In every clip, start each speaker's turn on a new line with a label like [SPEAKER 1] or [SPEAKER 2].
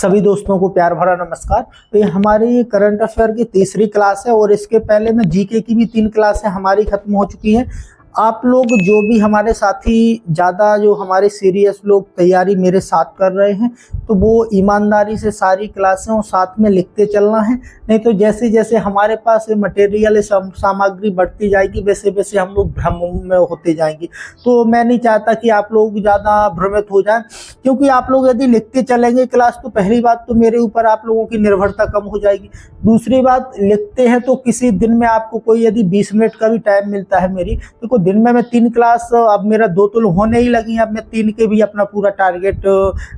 [SPEAKER 1] सभी दोस्तों को प्यार भरा नमस्कार। तो ये हमारी करंट अफेयर की तीसरी क्लास है और इसके पहले में जीके की भी 3 क्लासें हमारी खत्म हो चुकी हैं। आप लोग जो भी हमारे साथी ज़्यादा जो हमारे सीरियस लोग तैयारी मेरे साथ कर रहे हैं, तो वो ईमानदारी से सारी क्लासें साथ में लिखते चलना है। नहीं तो जैसे जैसे हमारे पास मटेरियल सामग्री बढ़ती जाएगी वैसे वैसे हम लोग भ्रम में होते जाएंगे। तो मैं नहीं चाहता कि आप लोग ज़्यादा भ्रमित हो जाएं, क्योंकि आप लोग यदि लिखते चलेंगे क्लास तो पहली बात तो मेरे ऊपर आप लोगों की निर्भरता कम हो जाएगी। दूसरी बात, लिखते हैं तो किसी दिन में आपको कोई यदि 20 मिनट का भी टाइम मिलता है मेरी, तो दिन में मैं 3 क्लास, अब मेरा 2 तो होने ही लगी, अब मैं 3 के भी अपना पूरा टारगेट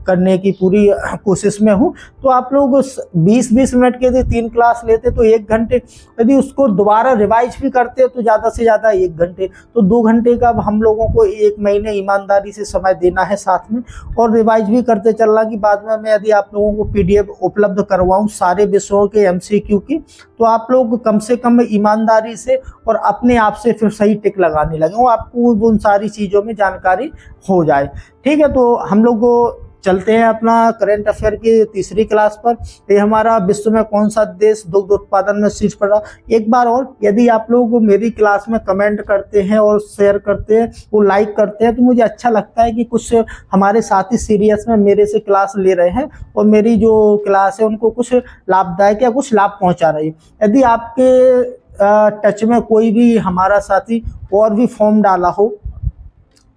[SPEAKER 1] करने की पूरी कोशिश में हूँ। तो आप लोग 20-20 मिनट के यदि 3 क्लास लेते तो 1 घंटे, यदि उसको दोबारा रिवाइज भी करते तो ज़्यादा से ज़्यादा 1 घंटे, तो 2 घंटे का अब हम लोगों को 1 महीने ईमानदारी से समय देना है साथ में, और रिवाइज भी करते चलना कि बाद में मैं यदि आप लोगों को PDF उपलब्ध करवाऊँ सारे विषयों के MCQ की, तो आप लोग कम से कम ईमानदारी से और अपने आप से फिर सही टिक लगाने लगे, वो आपको उन सारी चीज़ों में जानकारी हो जाए। ठीक है, तो हम लोग चलते हैं अपना करंट अफेयर की तीसरी क्लास पर। ये हमारा विश्व में कौन सा देश दुग्ध उत्पादन में शीर्ष पर रहा। एक बार और, यदि आप लोग मेरी क्लास में कमेंट करते हैं और शेयर करते हैं, वो लाइक करते हैं, तो मुझे अच्छा लगता है कि कुछ हमारे साथी सीरियस में मेरे से क्लास ले रहे हैं और मेरी जो क्लास है उनको कुछ लाभदायक या कुछ लाभ पहुँचा रही है। यदि आपके टच में कोई भी हमारा साथी और भी फॉर्म डाला हो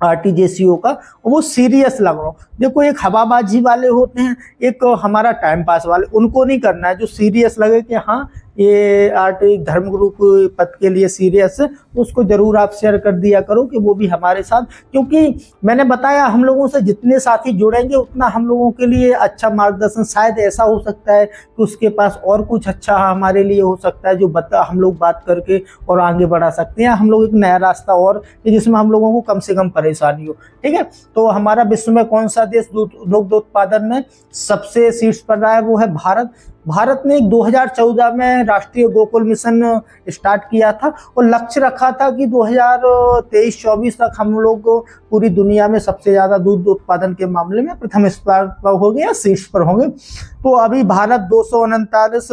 [SPEAKER 1] RTJCO का, वो सीरियस लग रहा हो, देखो एक हवाबाजी वाले होते हैं, एक हमारा टाइम पास वाले, उनको नहीं करना है। जो सीरियस लगे कि हाँ ये धर्मगुरु के पद के लिए सीरियस है, उसको जरूर आप शेयर कर दिया करो कि वो भी हमारे साथ, क्योंकि मैंने बताया हम लोगों से जितने साथी जुड़ेंगे उतना हम लोगों के लिए अच्छा मार्गदर्शन, शायद ऐसा हो सकता है कि उसके पास और कुछ अच्छा हमारे लिए हो सकता है जो हम लोग बात करके और आगे बढ़ा सकते हैं। हम लोग एक नया रास्ता और जिसमें हम लोगों को कम से कम परेशानी हो। ठीक है, तो हमारा विश्व में कौन सा देश दुग्ध उत्पादन में सबसे शीर्ष पर रहा है, वो है भारत। भारत ने 2014 में राष्ट्रीय गोकुल मिशन स्टार्ट किया था और लक्ष्य रखा था कि 2023-24 तक हम लोग पूरी दुनिया में सबसे ज़्यादा दूध उत्पादन के मामले में प्रथम स्थान पर हो गए या शीर्ष पर होंगे। तो अभी भारत 239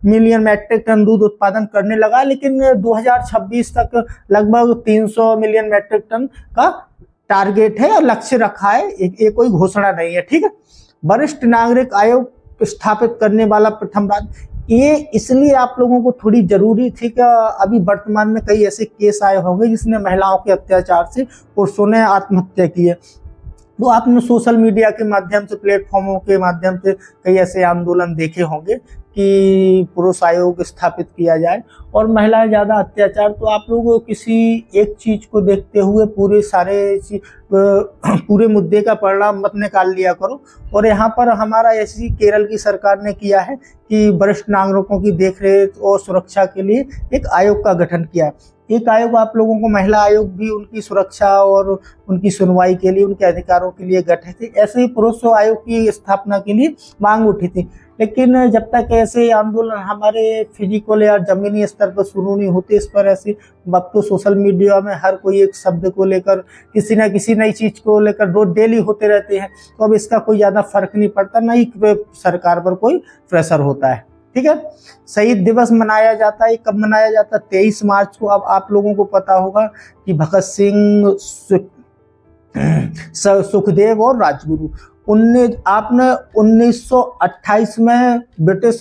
[SPEAKER 1] मिलियन मैट्रिक टन दूध उत्पादन करने लगा, लेकिन 2026 तक लगभग 300 मिलियन मैट्रिक टन का टारगेट है और लक्ष्य रखा है, ये कोई घोषणा नहीं है। ठीक है, वरिष्ठ नागरिक आयोग स्थापित करने वाला प्रथम राज्य, ये इसलिए आप लोगों को थोड़ी जरूरी थी कि अभी वर्तमान में कई ऐसे केस आए होंगे जिसने महिलाओं के अत्याचार से पुरुषों ने आत्महत्या की है। तो आपने सोशल मीडिया के माध्यम से, प्लेटफॉर्मों के माध्यम से कई ऐसे आंदोलन देखे होंगे कि पुरुष आयोग स्थापित किया जाए और महिलाएं ज़्यादा अत्याचार। तो आप लोग किसी एक चीज़ को देखते हुए पूरे मुद्दे का परिणाम मत निकाल लिया करो। और यहाँ पर हमारा ऐसी केरल की सरकार ने किया है कि वरिष्ठ नागरिकों की देखरेख और सुरक्षा के लिए एक आयोग का गठन किया है। एक आयोग आप लोगों को, महिला आयोग भी उनकी सुरक्षा और उनकी सुनवाई के लिए, उनके अधिकारों के लिए गठित थी। ऐसे ही पुरुष आयोग की स्थापना के लिए मांग उठी थी, लेकिन जब तक ऐसे आंदोलन हमारे फिजिकल या जमीनी स्तर पर शुरू नहीं होते, इस पर ऐसे अब तो सोशल मीडिया में हर कोई एक शब्द को लेकर, किसी न किसी नई चीज़ को लेकर रोज डेली होते रहते हैं, तो अब इसका कोई ज़्यादा फर्क नहीं पड़ता, ना ही सरकार पर कोई प्रेशर होता है। ठीक है, शहीद दिवस मनाया जाता है, कब मनाया जाता है? 23 मार्च को। अब आप लोगों को पता होगा कि भगत सिंह, सुखदेव और राजगुरु, आपने 1928 में ब्रिटिश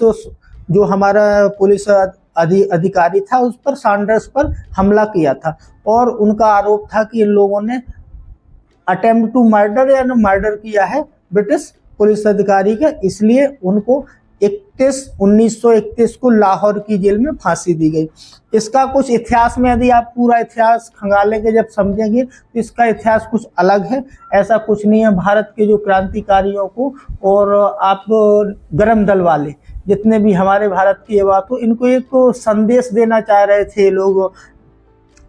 [SPEAKER 1] जो हमारा पुलिस अधिकारी था उस पर, सैंडर्स पर हमला किया था और उनका आरोप था कि इन लोगों ने अटेम्प्ट टू मर्डर या मर्डर किया है ब्रिटिश पुलिस अधिकारी का, इसलिए उनको 1931 को लाहौर की जेल में फांसी दी गई। इसका कुछ इतिहास में यदि आप पूरा इतिहास खंगालेंगे, जब समझेंगे, तो इसका इतिहास कुछ अलग है। ऐसा कुछ नहीं है। भारत के जो क्रांतिकारियों को और आप गरम दल वाले जितने भी हमारे भारत की ये बात हो, इनको एक संदेश देना चाह रहे थे लोग,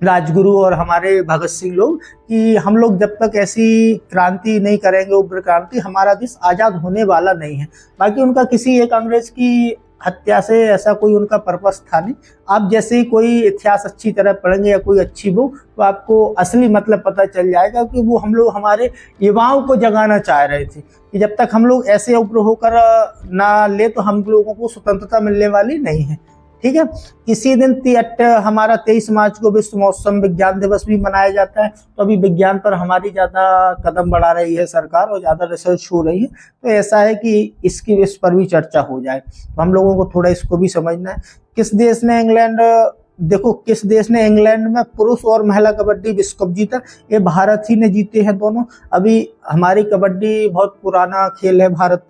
[SPEAKER 1] राजगुरु और हमारे भगत सिंह लोग, कि हम लोग जब तक ऐसी क्रांति नहीं करेंगे, उग्र क्रांति, हमारा देश आज़ाद होने वाला नहीं है। बाकी उनका किसी एक अंग्रेज की हत्या से ऐसा कोई उनका पर्पस था नहीं। आप जैसे ही कोई इतिहास अच्छी तरह पढ़ेंगे या कोई अच्छी बुक, तो आपको असली मतलब पता चल जाएगा कि वो हम लोग हमारे युवाओं को जगाना चाह रहे थे कि जब तक हम लोग ऐसे उग्र होकर ना ले तो हम लोगों को स्वतंत्रता मिलने वाली नहीं है। ठीक है, इसी दिन हमारा 23 मार्च को विश्व मौसम विज्ञान दिवस भी मनाया जाता है। तो अभी विज्ञान पर हमारी ज़्यादा कदम बढ़ा रही है सरकार और ज़्यादा रिसर्च हो रही है, तो ऐसा है कि इस पर भी चर्चा हो जाए। तो हम लोगों को थोड़ा इसको भी समझना है। किस देश ने इंग्लैंड में पुरुष और महिला कबड्डी विश्व कप जीता? ये भारत ही ने जीते हैं दोनों। अभी हमारी कबड्डी बहुत पुराना खेल है भारत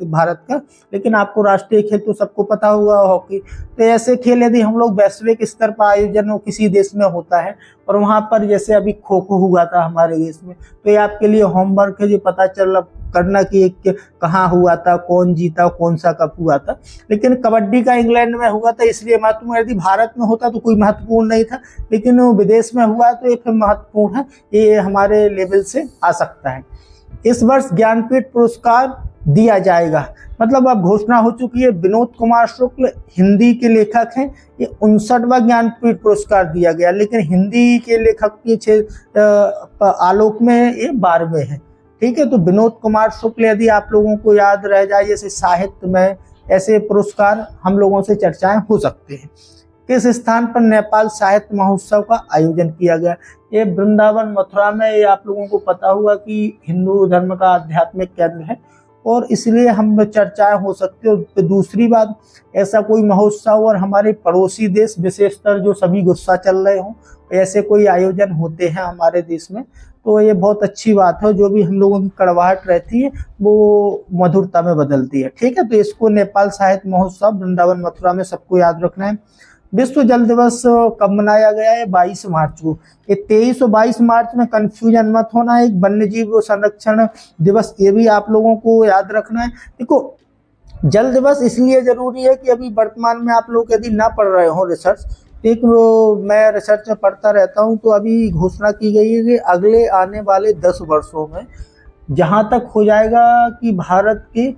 [SPEAKER 1] का, लेकिन आपको राष्ट्रीय खेल तो सबको पता होगा हॉकी। तो ऐसे खेल यदि हम लोग वैश्विक स्तर पर आयोजन हो किसी देश में होता है और वहाँ पर जैसे अभी खो खो हुआ था हमारे देश में, तो ये आपके लिए होमवर्क है, ये पता चल करना कि कहाँ हुआ था, कौन जीता, कौन सा कप हुआ था। लेकिन कबड्डी का इंग्लैंड में हुआ था इसलिए महत्वपूर्ण, यदि भारत में होता तो कोई महत्वपूर्ण नहीं था, लेकिन विदेश में हुआ तो ये फिर महत्वपूर्ण है, ये हमारे लेवल से आ सकता है। इस वर्ष ज्ञानपीठ पुरस्कार दिया जाएगा, मतलब अब घोषणा हो चुकी है। विनोद कुमार शुक्ल हिंदी के लेखक हैं, ये 59वां ज्ञानपीठ पुरस्कार दिया गया, लेकिन हिंदी के लेखक के आलोक में ये 12वें हैं। ठीक है, तो विनोद कुमार शुक्ल यदि आप लोगों को याद रह जाए, जैसे साहित्य में ऐसे पुरस्कार हम लोगों से चर्चाएं हो सकते हैं। किस स्थान पर नेपाल साहित्य महोत्सव का आयोजन किया गया? ये वृंदावन मथुरा में, ये आप लोगों को पता होगा कि हिंदू धर्म का आध्यात्मिक केंद्र है और इसलिए हम चर्चाएं हो सकती है। तो दूसरी बात, ऐसा कोई महोत्सव और हमारे पड़ोसी देश विशेषतर जो सभी गुस्सा चल रहे हों, ऐसे कोई आयोजन होते हैं हमारे देश में, तो ये बहुत अच्छी बात है। जो भी हम लोगों की कड़वाहट रहती है वो मधुरता में बदलती है। ठीक है, तो इसको नेपाल साहित्य महोत्सव वृंदावन मथुरा में सबको याद रखना है। विश्व जल दिवस कब मनाया गया है? 22 मार्च को। ये 23 और 22 मार्च में कंफ्यूजन मत होना। एक वन्य जीव संरक्षण दिवस, ये भी आप लोगों को याद रखना है। देखो, जल दिवस इसलिए जरूरी है कि अभी वर्तमान में आप लोग यदि ना पढ़ रहे हो रिसर्च, एक मैं रिसर्च में पढ़ता रहता हूँ, तो अभी घोषणा की गई है कि अगले आने वाले 10 वर्षों में जहाँ तक हो जाएगा कि भारत की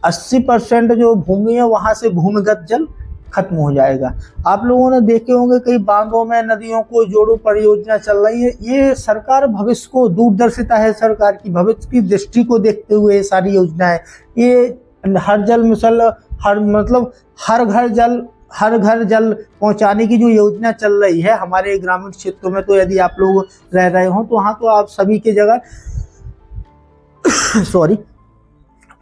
[SPEAKER 1] 80% जो भूमि है वहाँ से भूमिगत जल खत्म हो जाएगा। आप लोगों ने देखे होंगे कई बांधों में नदियों को जोड़ो परियोजना चल रही है। ये सरकार भविष्य को, दूरदर्शिता है सरकार की, भविष्य की दृष्टि को देखते हुए ये सारी योजनाएं, ये हर जल मिशन, हर घर जल पहुंचाने की जो योजना चल रही है हमारे ग्रामीण क्षेत्रों में, तो यदि आप लोग रह रहे हो तो वहाँ तो आप सभी की जगह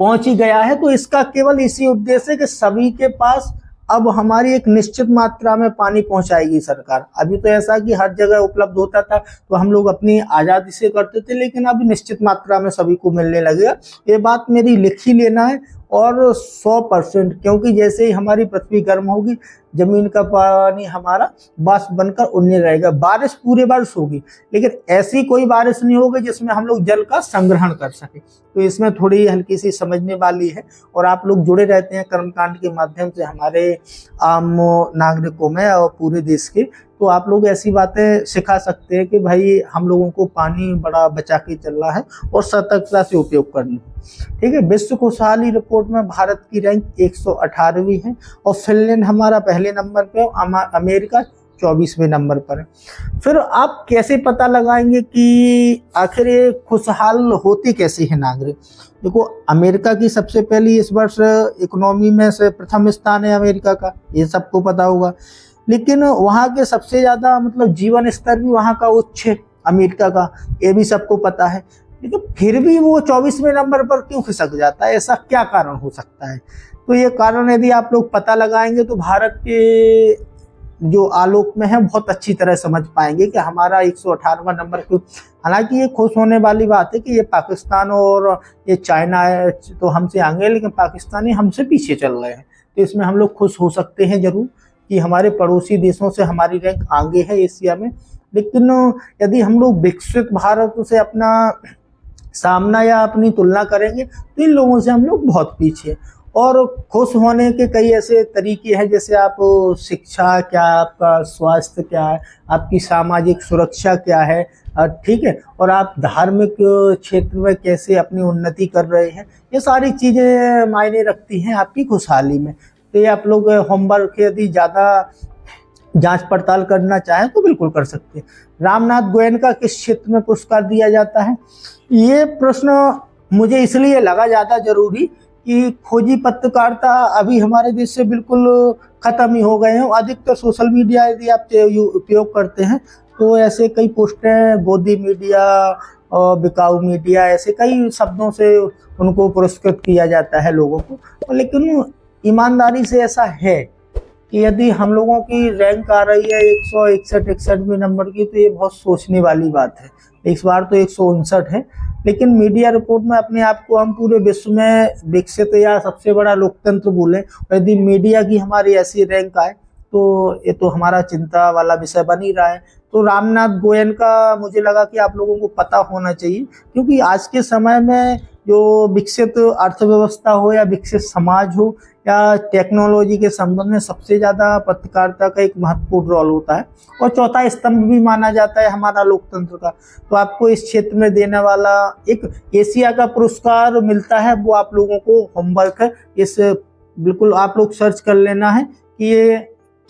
[SPEAKER 1] पहुंच ही गया है। तो इसका केवल इसी उद्देश्य है कि सभी के पास अब हमारी एक निश्चित मात्रा में पानी पहुंचाएगी सरकार। अभी तो ऐसा कि हर जगह उपलब्ध होता था तो हम लोग अपनी आज़ादी से करते थे, लेकिन अभी निश्चित मात्रा में सभी को मिलने लगेगा। ये बात मेरी लिख ही लेना है। और 100%, क्योंकि जैसे ही हमारी पृथ्वी गर्म होगी, जमीन का पानी हमारा वाष्प बनकर उड़ने रहेगा। बारिश पूरे वर्ष होगी, लेकिन ऐसी कोई बारिश नहीं होगी जिसमें हम लोग जल का संग्रहण कर सके। तो इसमें थोड़ी हल्की सी समझने वाली है। और आप लोग जुड़े रहते हैं कर्मकांड के माध्यम से हमारे आम नागरिकों में और पूरे देश के, तो आप लोग ऐसी बातें सिखा सकते हैं कि भाई हम लोगों को पानी बड़ा बचा के चलना है और सतर्कता से उपयोग करना है। ठीक है, विश्व खुशहाली रिपोर्ट में भारत की रैंक 118वीं है और फिनलैंड हमारा पहले नंबर पे, अमेरिका 24वें नंबर पर है। फिर आप कैसे पता लगाएंगे कि आखिर ये खुशहाल होती कैसे है नागरिक? देखो, अमेरिका की सबसे पहली इस वर्ष इकोनॉमी में से प्रथम स्थान है अमेरिका का, ये सबको पता होगा। लेकिन वहाँ के सबसे ज़्यादा मतलब जीवन स्तर भी वहाँ का उच्च है अमेरिका का, ये भी सबको पता है। लेकिन फिर भी वो 24वें नंबर पर क्यों खिसक जाता है? ऐसा क्या कारण हो सकता है? तो ये कारण यदि आप लोग पता लगाएंगे तो भारत के जो आलोक में है बहुत अच्छी तरह समझ पाएंगे कि हमारा 118वां नंबर क्यों। हालांकि ये खुश होने वाली बात है कि ये पाकिस्तान और ये चाइना है तो हमसे आगे, लेकिन पाकिस्तानी हमसे पीछे चल रहे हैं। तो इसमें हम लोग खुश हो सकते हैं जरूर कि हमारे पड़ोसी देशों से हमारी रैंक आगे है एशिया में। लेकिन यदि हम लोग विकसित भारत से अपना सामना या अपनी तुलना करेंगे तो इन लोगों से हम लोग बहुत पीछे हैं। और खुश होने के कई ऐसे तरीके हैं, जैसे आप शिक्षा क्या, आपका स्वास्थ्य क्या है, आपकी सामाजिक सुरक्षा क्या है, ठीक है, और आप धार्मिक क्षेत्र में कैसे अपनी उन्नति कर रहे हैं, ये सारी चीज़ें मायने रखती हैं आपकी खुशहाली में। तो ये आप लोग होमवर्क यदि ज़्यादा जांच पड़ताल करना चाहें तो बिल्कुल कर सकते हैं। रामनाथ गोयनका किस क्षेत्र में पुरस्कार दिया जाता है? ये प्रश्न मुझे इसलिए लगा ज़्यादा जरूरी कि खोजी पत्रकारिता अभी हमारे देश से बिल्कुल खत्म ही हो गए हैं। अधिकतर सोशल मीडिया यदि आप उपयोग करते हैं तो ऐसे कई पोस्टें गोदी मीडिया और बिकाऊ मीडिया ऐसे कई शब्दों से उनको पुरस्कृत किया जाता है लोगों को। लेकिन ईमानदारी से ऐसा है कि यदि हम लोगों की रैंक आ रही है 161-61 नंबर की, तो ये बहुत सोचने वाली बात है। इस बार तो 159 है, लेकिन मीडिया रिपोर्ट में अपने आप को हम पूरे विश्व में विकसित या सबसे बड़ा लोकतंत्र बोले, यदि मीडिया की हमारी ऐसी रैंक आए तो ये तो हमारा चिंता वाला विषय बन ही रहा है। तो रामनाथ गोयनका मुझे लगा कि आप लोगों को पता होना चाहिए, क्योंकि आज के समय में जो विकसित अर्थव्यवस्था हो या विकसित समाज हो या टेक्नोलॉजी के संबंध में सबसे ज़्यादा पत्रकारिता का एक महत्वपूर्ण रोल होता है और चौथा स्तंभ भी माना जाता है हमारा लोकतंत्र का। तो आपको इस क्षेत्र में देने वाला एक एशिया का पुरस्कार मिलता है, वो आप लोगों को होमवर्क है, इस बिल्कुल आप लोग सर्च कर लेना है कि ये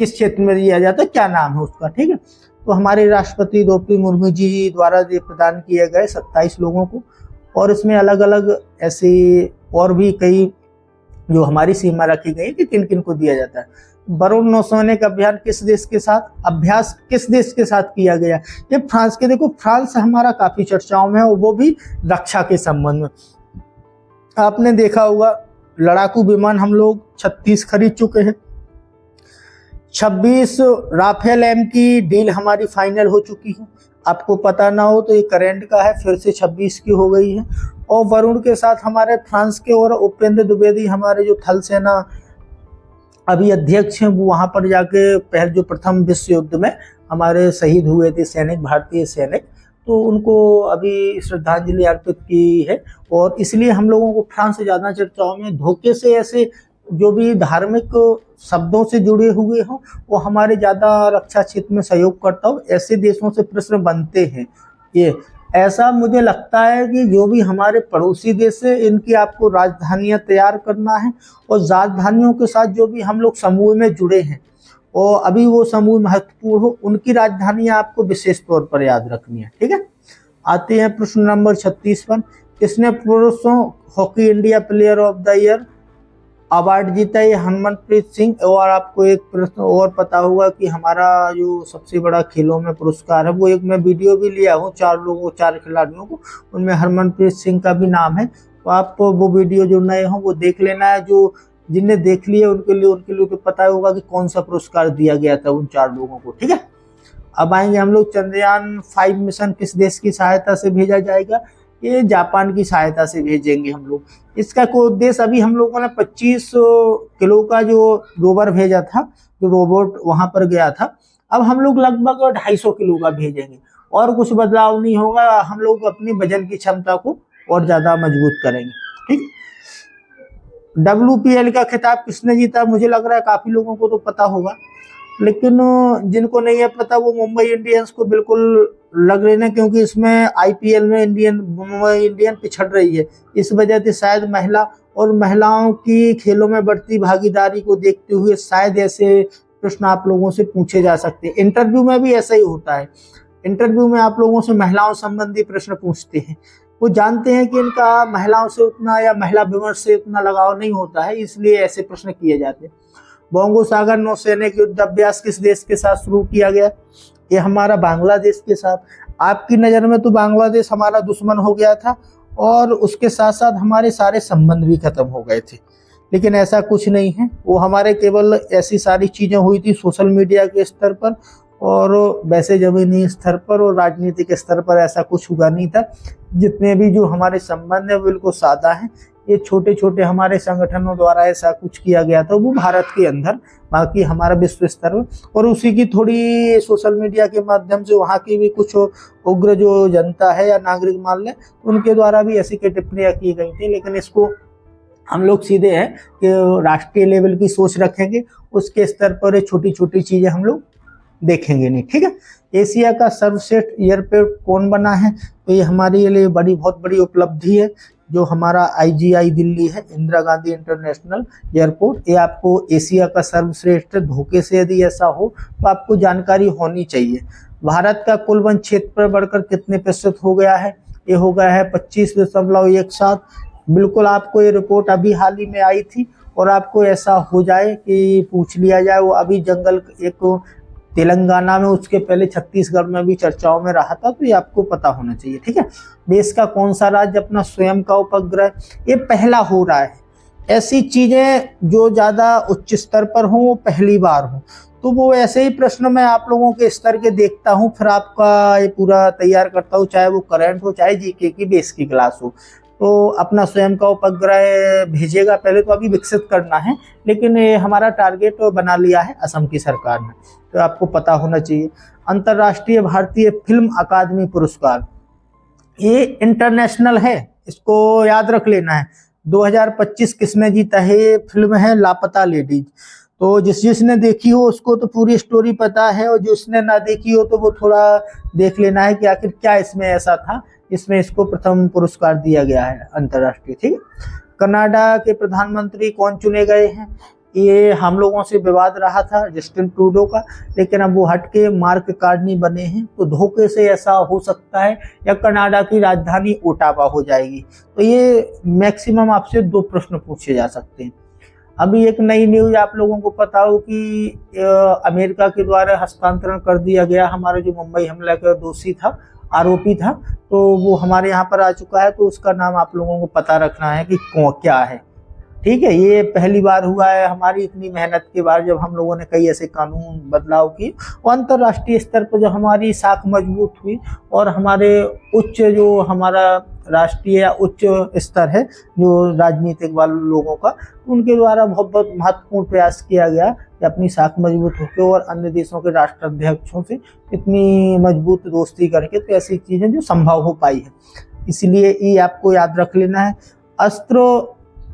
[SPEAKER 1] किस क्षेत्र में दिया जाता है, क्या नाम है उसका, ठीक है। तो हमारे राष्ट्रपति द्रौपदी मुर्मू जी द्वारा ये प्रदान किए गए 27 लोगों को, और इसमें अलग अलग ऐसे और भी कई जो हमारी सीमा रखी गई कि किन किन को दिया जाता है। वरुण नौसैनिक अभियान किस देश के साथ अभ्यास किस देश के साथ किया गया? ये फ्रांस के। देखो फ्रांस हमारा काफी चर्चाओं में है और वो भी रक्षा के संबंध में। आपने देखा होगा लड़ाकू विमान हम लोग 36 खरीद चुके हैं, 26 राफेल एम की डील हमारी फाइनल हो चुकी है। आपको पता ना हो तो ये करंट का है, फिर से 26 की हो गई है। और वरुण के साथ हमारे फ्रांस के और उपेंद्र द्विवेदी हमारे जो थल सेना अभी अध्यक्ष हैं, वो वहाँ पर जाके जो प्रथम विश्व युद्ध में हमारे शहीद हुए थे सैनिक, भारतीय सैनिक, तो उनको अभी श्रद्धांजलि अर्पित की है। और इसलिए हम लोगों को फ्रांस से ज़्यादा चर्चाओं में धोखे से ऐसे जो भी धार्मिक शब्दों से जुड़े हुए हों वो हमारे ज़्यादा रक्षा क्षेत्र में सहयोग करता हो, ऐसे देशों से प्रश्न बनते हैं। ये ऐसा मुझे लगता है कि जो भी हमारे पड़ोसी देश है इनकी आपको राजधानियां तैयार करना है, और राजधानियों के साथ जो भी हम लोग समूह में जुड़े हैं और अभी वो समूह महत्वपूर्ण हो, उनकी राजधानियां आपको विशेष तौर पर याद रखनी है, ठीक है। आते हैं प्रश्न नंबर 36 पर। किसने पुरुषों hockey India player of the year award जीता? ये हरमनप्रीत सिंह। और आपको एक प्रश्न और पता होगा कि हमारा जो सबसे बड़ा खेलों में पुरस्कार है, वो एक मैं वीडियो भी लिया हूँ 4 खिलाड़ियों को, उनमें हरमनप्रीत सिंह का भी नाम है। तो आप वो वीडियो जो नए हों वो देख लेना है, जो जिनने देख लिया उनके लिए तो पता होगा कि कौन सा पुरस्कार दिया गया था उन 4 लोगों को, ठीक है। अब आएंगे हम लोग चंद्रयान 5 मिशन किस देश की सहायता से भेजा जाएगा? ये जापान की सहायता से भेजेंगे हम लोग। इसका कोई उद्देश्य, अभी हम लोगों ने 25 किलो का जो रोवर भेजा था, जो रोबोट वहां पर गया था, अब हम लोग लगभग 250 किलो का भेजेंगे और कुछ बदलाव नहीं होगा। हम लोग अपनी वजन की क्षमता को और ज्यादा मजबूत करेंगे, ठीक। WPL का खिताब किसने जीता? मुझे लग रहा है काफी लोगों को तो पता होगा, लेकिन जिनको नहीं है पता वो मुंबई इंडियंस को बिल्कुल लग रहे हैं, क्योंकि इसमें IPL में मुंबई इंडियन पिछड़ रही है। इस वजह से शायद महिलाओं की खेलों में बढ़ती भागीदारी को देखते हुए शायद ऐसे प्रश्न आप लोगों से पूछे जा सकते हैं। इंटरव्यू में भी ऐसा ही होता है, इंटरव्यू में आप लोगों से महिलाओं संबंधी प्रश्न पूछते हैं। वो जानते हैं कि इनका महिलाओं से उतना या महिला विमर्श से उतना लगाव नहीं होता है, इसलिए ऐसे प्रश्न किए जाते हैं। बंगोसागर नौसैनिक युद्ध अभ्यास किस देश के साथ शुरू किया गया? ये हमारा बांग्लादेश के साथ। आपकी नज़र में तो बांग्लादेश हमारा दुश्मन हो गया था और उसके साथ साथ हमारे सारे संबंध भी खत्म हो गए थे, लेकिन ऐसा कुछ नहीं है। वो हमारे केवल ऐसी सारी चीज़ें हुई थी सोशल मीडिया के स्तर पर, और वैसे जमीनी स्तर पर और राजनीतिक स्तर पर ऐसा कुछ हुआ नहीं था। जितने भी जो हमारे संबंध है बिल्कुल सादा है। ये छोटे छोटे हमारे संगठनों द्वारा ऐसा कुछ किया गया था, वो भारत के अंदर, बाकी हमारा विश्व स्तर में, और उसी की थोड़ी सोशल मीडिया के माध्यम से वहाँ की भी कुछ उग्र जो जनता है या नागरिक मान लें, उनके द्वारा भी ऐसी की टिप्पणियाँ की गई थी। लेकिन इसको हम लोग सीधे हैं कि राष्ट्रीय लेवल की सोच रखेंगे, उसके स्तर पर छोटी छोटी चीज़ें हम लोग देखेंगे नहीं, ठीक है। एशिया का सर्वश्रेष्ठ एयरपोर्ट कौन बना है? तो ये हमारे लिए बहुत बड़ी उपलब्धि है। जो हमारा IGI दिल्ली है, इंदिरा गांधी इंटरनेशनल एयरपोर्ट, ये आपको एशिया का सर्वश्रेष्ठ धोखे से यदि ऐसा हो तो आपको जानकारी होनी चाहिए। भारत का कुल वन क्षेत्र बढ़कर कितने प्रतिशत हो गया है? ये हो गया है 25.17। बिल्कुल आपको ये रिपोर्ट अभी हाल ही में आई थी, और आपको ऐसा हो जाए कि पूछ लिया जाए, वो अभी जंगल एक तेलंगाना में, उसके पहले छत्तीसगढ़ में भी चर्चाओं में रहा था, तो ये आपको पता होना चाहिए। ठीक है, देश का कौन सा राज्य अपना स्वयं का उपग्रह, ये पहला हो रहा है। ऐसी चीजें जो ज्यादा उच्च स्तर पर हों वो पहली बार हो, तो वो ऐसे ही प्रश्न मैं आप लोगों के स्तर के देखता हूँ, फिर आपका ये पूरा तैयार करता हूँ, चाहे वो करंट हो चाहे जीके की बेस की क्लास हो। तो अपना स्वयं का उपग्रह भेजेगा, पहले तो अभी विकसित करना है, लेकिन ये हमारा टारगेट बना लिया है असम की सरकार ने, तो आपको पता होना चाहिए। अंतर्राष्ट्रीय भारतीय फिल्म अकादमी पुरस्कार, ये इंटरनेशनल है, इसको याद रख लेना है। 2025 किसने जीता है? ये फिल्म है लापता लेडीज। तो जिसने देखी हो उसको तो पूरी स्टोरी पता है, और जिसने ना देखी हो तो वो थोड़ा देख लेना है कि आखिर क्या इसमें ऐसा था, इसमें इसको प्रथम पुरस्कार दिया गया है अंतर्राष्ट्रीय। ठीक है, कनाडा के प्रधानमंत्री कौन चुने गए हैं? ये हम लोगों से विवाद रहा था जस्टिन ट्रूडो का, लेकिन अब वो हट के मार्क कार्नी बने हैं, तो धोखे से ऐसा हो सकता है, या कनाडा की राजधानी ओटावा हो जाएगी। तो ये मैक्सिमम आपसे 2 प्रश्न पूछे जा सकते हैं। अभी एक नई न्यूज आप लोगों को पता हो कि अमेरिका के द्वारा हस्तांतरण कर दिया गया हमारा जो मुंबई हमला का दोषी था, आरोपी था, तो वो हमारे यहाँ पर आ चुका है, तो उसका नाम आप लोगों को पता रखना है कि क्या है। ठीक है, ये पहली बार हुआ है हमारी इतनी मेहनत के बाद, जब हम लोगों ने कई ऐसे कानून बदलाव किए, और अंतर्राष्ट्रीय स्तर पर जो हमारी साख मजबूत हुई, और हमारे उच्च जो हमारा राष्ट्रीय या उच्च स्तर है जो राजनीतिक वाले लोगों का, उनके द्वारा बहुत महत्वपूर्ण प्रयास किया गया कि अपनी साख मजबूत होकर और अन्य देशों के राष्ट्राध्यक्षों से इतनी मजबूत दोस्ती करके, तो ऐसी चीजें जो संभव हो पाई है। इसलिए ये आपको याद रख लेना है। अस्त्र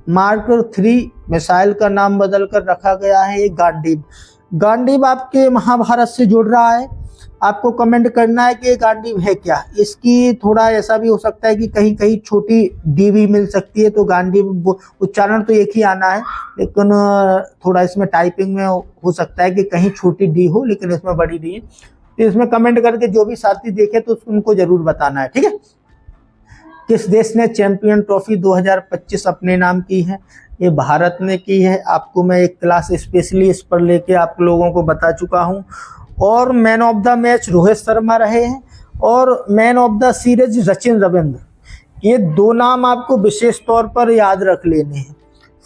[SPEAKER 1] मार्क 3 मिसाइल का नाम बदल कर रखा गया है गांडीव। गांडीव आपके महाभारत से जुड़ रहा है, आपको कमेंट करना है कि ये गांडीव है क्या। इसकी थोड़ा ऐसा भी हो सकता है कि कहीं कहीं छोटी डी भी मिल सकती है, तो गांडीव उच्चारण तो एक ही आना है, लेकिन थोड़ा इसमें टाइपिंग में हो सकता है कि कहीं छोटी डी हो लेकिन इसमें बड़ी डी है। तो इसमें कमेंट करके जो भी साथी देखे तो उनको जरूर बताना है। ठीक है, किस देश ने चैंपियन ट्रॉफी 2025 अपने नाम की है? ये भारत ने की है। आपको मैं एक क्लास स्पेशली इस पर लेके आप लोगों को बता चुका हूं। और man of the match Rohit Sharma रहे हैं, और man of the series Sachin Ravindra. ये 2 नाम आपको विशेष तौर पर याद रख लेने हैं।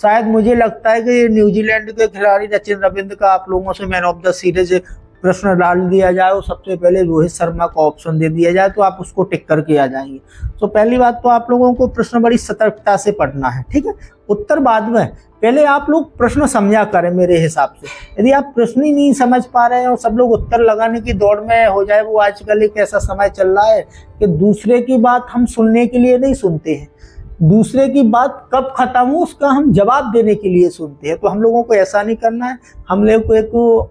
[SPEAKER 1] शायद मुझे लगता है कि न्यूजीलैंड के खिलाड़ी सचिन रविंद्र का आप लोगों से मैन ऑफ द सीरीज प्रश्न डाल दिया जाए और सबसे पहले रोहित शर्मा को ऑप्शन दे दिया जाए, तो आप उसको टिक करके आ जाएंगे। तो पहली बात तो आप लोगों को प्रश्न बड़ी सतर्कता से पढ़ना है। ठीक है, उत्तर बाद में, पहले आप लोग प्रश्न समझा करें। मेरे हिसाब से यदि आप प्रश्न ही नहीं समझ पा रहे हैं और सब लोग उत्तर लगाने की दौड़ में हो जाए, वो आजकल एक ऐसा समय चल रहा है कि दूसरे की बात हम सुनने के लिए नहीं सुनते हैं, दूसरे की बात कब खत्म हो उसका हम जवाब देने के लिए सुनते हैं। तो हम लोगों को ऐसा नहीं करना है। हम लोग को एक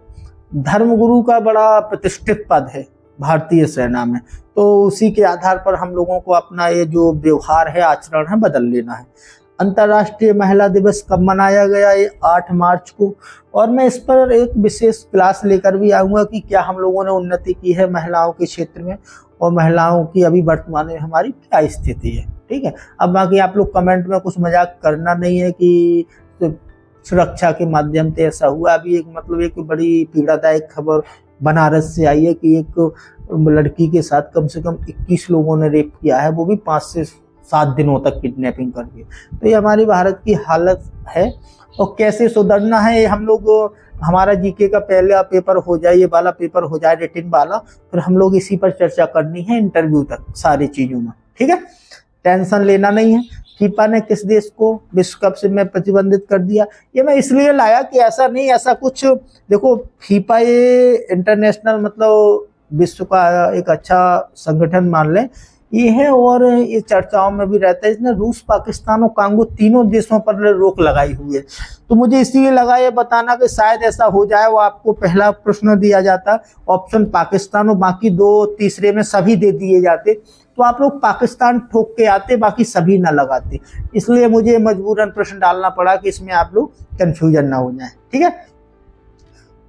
[SPEAKER 1] धर्मगुरु का बड़ा प्रतिष्ठित पद है भारतीय सेना में, तो उसी के आधार पर हम लोगों को अपना ये जो व्यवहार है, आचरण है, बदल लेना है। अंतर्राष्ट्रीय महिला दिवस कब मनाया गया? ये 8 मार्च को। और मैं इस पर एक विशेष क्लास लेकर भी आऊँगा कि क्या हम लोगों ने उन्नति की है महिलाओं के क्षेत्र में, और महिलाओं की अभी वर्तमान में हमारी क्या स्थिति है। ठीक है, अब बाकी आप लोग कमेंट में कुछ मजाक करना नहीं है कि सुरक्षा के माध्यम से ऐसा हुआ। अभी एक एक बड़ी पीड़ादायक खबर बनारस से आई है कि एक लड़की के साथ कम से कम 21 लोगों ने रेप किया है, वो भी 5 से 7 दिनों तक किडनैपिंग करके। तो ये हमारी भारत की हालत है, और कैसे सुधरना है ये हम लोग, हमारा जीके का पहला पेपर हो जाए, ये वाला पेपर हो जाए रिटिन वाला, फिर हम लोग इसी पर चर्चा करनी है इंटरव्यू तक सारी चीजों में। ठीक है, टेंशन लेना नहीं है। फीफा ने किस देश को विश्व कप से में प्रतिबंधित कर दिया? ये मैं इसलिए लाया कि ऐसा नहीं, ऐसा कुछ देखो, फीफा ये इंटरनेशनल विश्व का एक अच्छा संगठन मान लें ये है, और ये चर्चाओं में भी रहता है। इसने रूस, पाकिस्तान और कांगो तीनों देशों पर रोक लगाई हुई है। तो मुझे इसीलिए लगा ये बताना कि शायद ऐसा हो जाए, वो आपको पहला प्रश्न दिया जाता ऑप्शन पाकिस्तान और बाकी 2 तीसरे में सभी दे दिए जाते, तो आप लोग पाकिस्तान ठोक के आते, बाकी सभी ना लगाते। इसलिए मुझे मजबूरन प्रश्न डालना पड़ा कि इसमें आप लोग कंफ्यूजन ना हो जाए। ठीक है,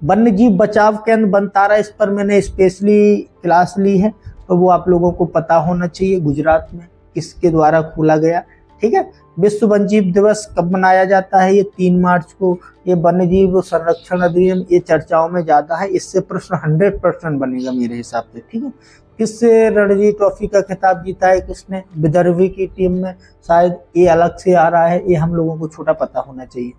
[SPEAKER 1] वन्य जीव बचाव केंद्र बनतारा, इस पर मैंने स्पेशली क्लास ली है, तो वो आप लोगों को पता होना चाहिए गुजरात में किसके द्वारा खोला गया। ठीक है, विश्व वन्य जीव दिवस कब मनाया जाता है? ये 3 मार्च को। ये वन्य जीव संरक्षण अधिनियम ये चर्चाओं में ज्यादा है, इससे प्रश्न 100% बनेगा मेरे हिसाब से। ठीक है, किससे रणजी ट्रॉफी का खिताब जीता है किसने? विदर्भी की टीम में, शायद ये अलग से आ रहा है, ये हम लोगों को छोटा पता होना चाहिए।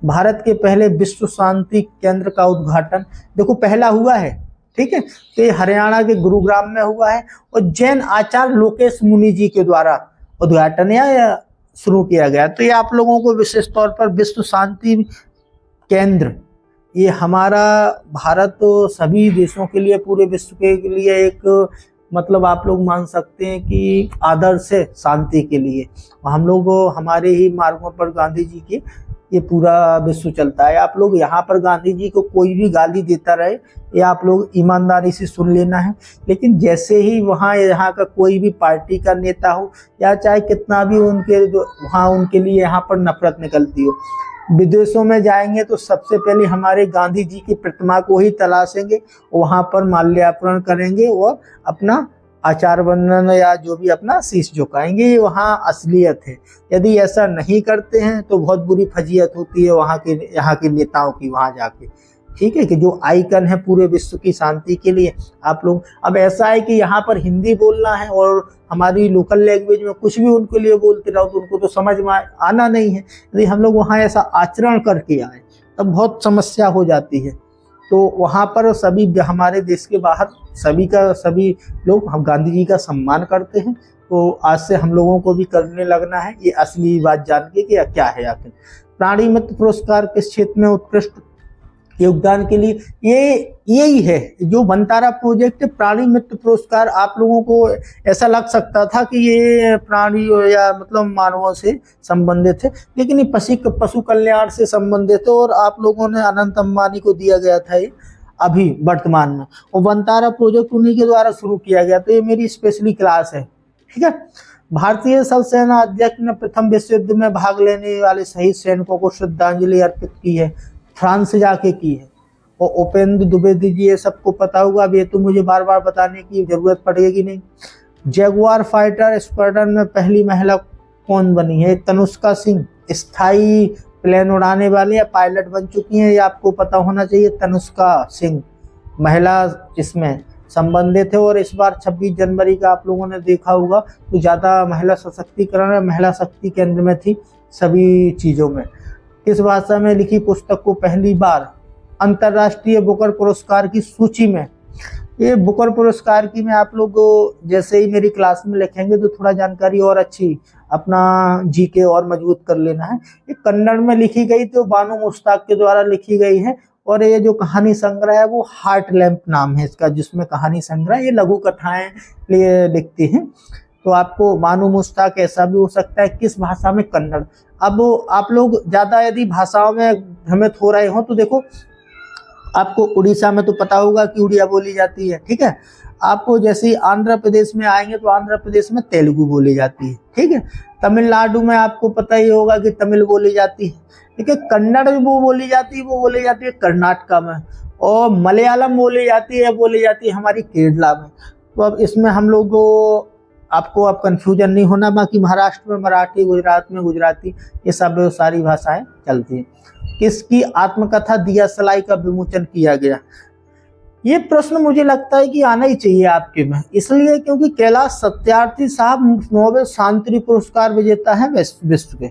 [SPEAKER 1] भारत के पहले विश्व शांति केंद्र का उद्घाटन देखो पहला हुआ है। ठीक है, तो ये हरियाणा के गुरुग्राम में हुआ है और जैन आचार्य लोकेश मुनि जी के द्वारा उद्घाटन या शुरू किया गया। तो ये आप लोगों को विशेष तौर पर विश्व शांति केंद्र, ये हमारा भारत तो सभी देशों के लिए, पूरे विश्व के लिए एक मतलब आप लोग मान सकते हैं कि आदर्श है शांति के लिए। हम लोग हमारे ही मार्गों पर गांधी जी के ये पूरा विश्व चलता है। आप लोग यहाँ पर गांधी जी को कोई भी गाली देता रहे, ये आप लोग ईमानदारी से सुन लेना है, लेकिन जैसे ही वहाँ यहाँ का कोई भी पार्टी का नेता हो या चाहे कितना भी उनके वहाँ उनके लिए यहाँ पर नफरत निकलती हो, विदेशों में जाएंगे तो सबसे पहले हमारे गांधी जी की प्रतिमा को ही तलाशेंगे, वहाँ पर माल्यार्पण करेंगे और अपना आचार बंधन या जो भी अपना शीश झुकाएंगे। ये वहाँ असलियत है। यदि ऐसा नहीं करते हैं तो बहुत बुरी फजीयत होती है वहाँ के नेताओं की वहाँ जाके। ठीक है, कि जो आइकन है पूरे विश्व की शांति के लिए। आप लोग अब ऐसा है कि यहाँ पर हिंदी बोलना है और हमारी लोकल लैंग्वेज में कुछ भी उनके लिए बोलते रहो तो उनको तो समझ में आना नहीं है। यदि हम लोग वहाँ ऐसा आचरण करके आए तब बहुत समस्या हो जाती है। तो वहाँ पर सभी हमारे देश के बाहर सभी लोग हम गांधी जी का सम्मान करते हैं। तो आज से हम लोगों को भी करने लगना है, ये असली बात जान के कि क्या है आखिर। प्राणी मित्र पुरस्कार किस क्षेत्र में उत्कृष्ट योगदान के लिए? यही है जो बनतारा प्रोजेक्ट प्राणी मित्र पुरस्कार। आप लोगों को ऐसा लग सकता था कि ये प्राणी या मतलब मानवों से संबंधित है, लेकिन ये पशु कल्याण से संबंधित है और आप लोगों ने अनंत अंबानी को दिया गया था ये अभी वर्तमान में, और बनतारा प्रोजेक्ट उन्हीं के द्वारा शुरू किया गया। तो ये मेरी स्पेशली क्लास है। ठीक है, भारतीय थल सेना अध्यक्ष ने प्रथम विश्व युद्ध में भाग लेने वाले शहीद सैनिकों को श्रद्धांजलि अर्पित की है, फ्रांस से जाके की है। और उपेंद्र द्विवेदी जी, ये सबको पता होगा, अब ये तो मुझे बार बार बताने की जरूरत पड़ेगी नहीं। जगुआर फाइटर स्क्वाड्रन में पहली महिला कौन बनी है? तनुष्का सिंह, स्थायी प्लेन उड़ाने वाले या पायलट बन चुकी हैं, ये आपको पता होना चाहिए। तनुष्का सिंह महिला इसमें संबंधित है। और इस बार 26 जनवरी का आप लोगों ने देखा होगा तो ज़्यादा महिला सशक्तिकरण है, महिला शक्ति केंद्र में थी सभी चीज़ों में। किस भाषा में लिखी पुस्तक को पहली बार अंतर्राष्ट्रीय बुकर पुरस्कार की सूची में? ये बुकर पुरस्कार की मैं आप लोग जैसे ही मेरी क्लास में लिखेंगे तो थोड़ा जानकारी और अच्छी अपना जीके और मजबूत कर लेना है। ये कन्नड़ में लिखी गई तो बानू मुश्ताक के द्वारा लिखी गई है। और ये जो कहानी संग्रह है वो हार्ट लैंप नाम है इसका, जिसमें कहानी संग्रह ये लघु कथाएं लिखती हैं। तो आपको बानू मुश्ताक ऐसा भी हो सकता है। किस भाषा में? कन्नड़। अब आप लोग ज़्यादा यदि भाषाओं में भ्रमित हो रहे हो तो देखो, आपको उड़ीसा में तो पता होगा कि उड़िया बोली जाती है। ठीक है, आपको जैसे ही आंध्र प्रदेश में आएंगे तो आंध्र प्रदेश में तेलुगु बोली जाती है। ठीक है, तमिलनाडु में आपको पता ही होगा कि तमिल बोली जाती है। ठीक है, कन्नड़ वो बोली जाती है कर्नाटका में, और मलयालम बोली जाती है हमारी केरला में। तो अब इसमें हम लोग आपको अब कंफ्यूजन नहीं होना। बाकी महाराष्ट्र में मराठी, गुजरात में गुजराती, ये सब सारी भाषाएं चलती हैं। किसकी आत्मकथा दिया सलाई का विमोचन किया गया? ये प्रश्न मुझे लगता है कि आना ही चाहिए आपके में, इसलिए क्योंकि कैलाश सत्यार्थी साहब नोबेल शांति पुरस्कार विजेता है विश्व के।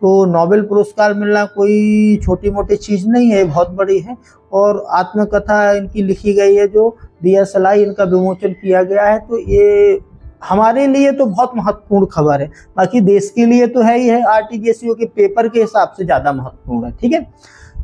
[SPEAKER 1] तो नोबेल पुरस्कार मिलना कोई छोटी मोटी चीज़ नहीं है, बहुत बड़ी है। और आत्मकथा इनकी लिखी गई है जो दिया सलाई, इनका विमोचन किया गया है। तो ये हमारे लिए तो बहुत महत्वपूर्ण खबर है, बाकी देश के लिए तो है ही है, आरटीजीएससी के पेपर के हिसाब से ज़्यादा महत्वपूर्ण है। ठीक है,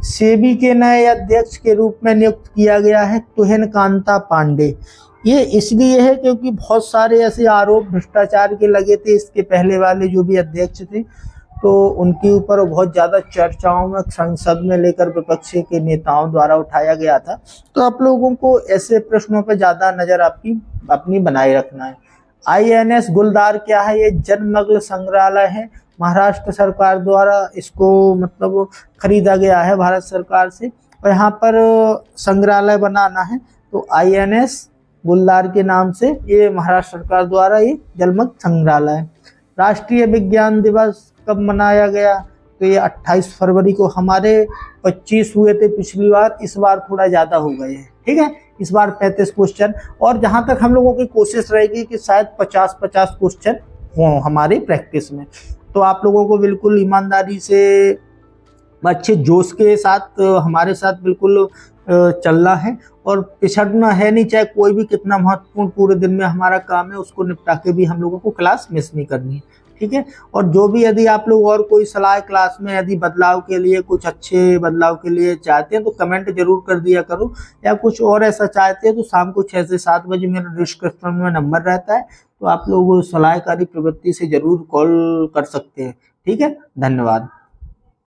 [SPEAKER 1] सेबी के नए अध्यक्ष के रूप में नियुक्त किया गया है तुहिन कांता पांडे। ये इसलिए है क्योंकि बहुत सारे ऐसे आरोप भ्रष्टाचार के लगे थे इसके पहले वाले जो भी अध्यक्ष थे, तो उनके ऊपर बहुत ज़्यादा चर्चाओं में संसद में लेकर विपक्ष के नेताओं द्वारा उठाया गया था। तो आप लोगों को ऐसे प्रश्नों पर ज़्यादा नज़र अपनी बनाए रखना है। INS गुलदार क्या है? ये जनमंगल संग्रहालय है, महाराष्ट्र सरकार द्वारा इसको मतलब खरीदा गया है भारत सरकार से, और यहाँ पर संग्रहालय बनाना है, तो INS गुलदार के नाम से ये महाराष्ट्र सरकार द्वारा ये जलमंगल संग्रहालय है। राष्ट्रीय विज्ञान दिवस कब मनाया गया? तो ये 28 फरवरी को। हमारे 25 हुए थे पिछली बार, इस बार थोड़ा ज़्यादा हो गए हैं, ठीक है, इस बार 35 क्वेश्चन, और जहाँ तक हम लोगों की कोशिश रहेगी कि शायद 50-50 क्वेश्चन हों हमारी प्रैक्टिस में। तो आप लोगों को बिल्कुल ईमानदारी से अच्छे जोश के साथ हमारे साथ बिल्कुल चलना है और पिछड़ना है नहीं, चाहे कोई भी कितना महत्वपूर्ण पूरे दिन में हमारा काम है उसको निपटा के भी हम लोगों को क्लास मिस नहीं करनी है, ठीक है। और जो भी यदि आप लोग और कोई सलाह क्लास में यदि बदलाव के लिए, कुछ अच्छे बदलाव के लिए चाहते हैं तो कमेंट जरूर कर दिया करो, या कुछ और ऐसा चाहते हैं तो शाम को 6 से 7 बजे मेरा डिस्क्रिप्शन में नंबर रहता है, तो आप लोग सलाहकारी प्रवृत्ति से जरूर कॉल कर सकते हैं, ठीक है। धन्यवाद।